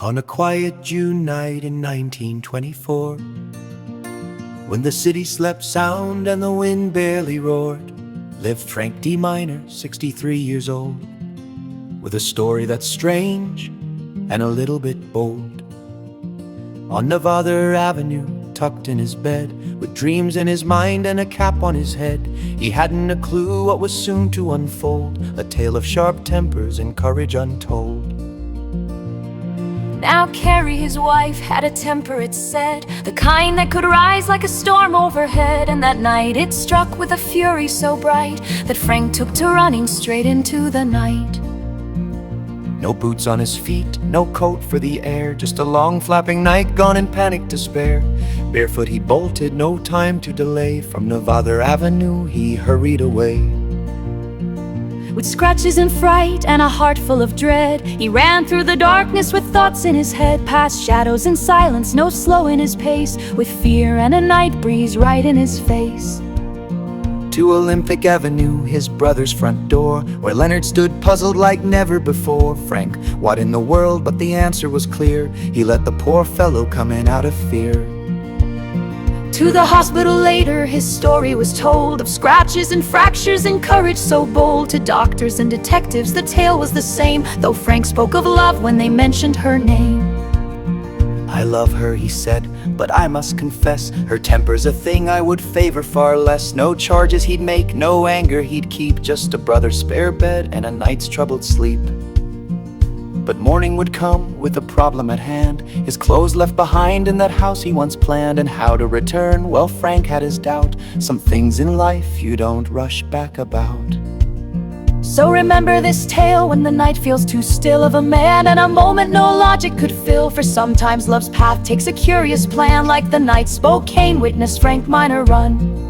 On a quiet June night in 1924, when the city slept sound and the wind barely roared, lived Frank D. Miner, 63 years old, with a story that's strange and a little bit bold. On Nevada Avenue, tucked in his bed, with dreams in his mind and a cap on his head, he hadn't a clue what was soon to unfold, a tale of sharp tempers and courage untold. Now Carrie, his wife, had a temper, it said, the kind that could rise like a storm overhead. And that night it struck with a fury so bright that Frank took to running straight into the night. No boots on his feet, no coat for the air, just a long flapping nightgown in panic despair. Barefoot he bolted, no time to delay, from Nevada Avenue he hurried away. With scratches and fright and a heart full of dread, he ran through the darkness with thoughts in his head, past shadows and silence, no slowing his pace, with fear and a night breeze right in his face. To Olympic Avenue, his brother's front door, where Leonard stood puzzled like never before. Frank, what in the world? But the answer was clear. He let the poor fellow come in out of fear. To the hospital later, his story was told, of scratches and fractures and courage so bold. To doctors and detectives the tale was the same, though Frank spoke of love when they mentioned her name. I love her, he said, but I must confess, her temper's a thing I would favor far less. No charges he'd make, no anger he'd keep, just a brother's spare bed and a night's troubled sleep. But morning would come with a problem at hand, his clothes left behind in that house he once planned. And how to return? Well, Frank had his doubt. Some things in life you don't rush back about. So remember this tale when the night feels too still, of a man and a moment no logic could fill. For sometimes love's path takes a curious plan, like the night Spokane witnessed Frank Miner run.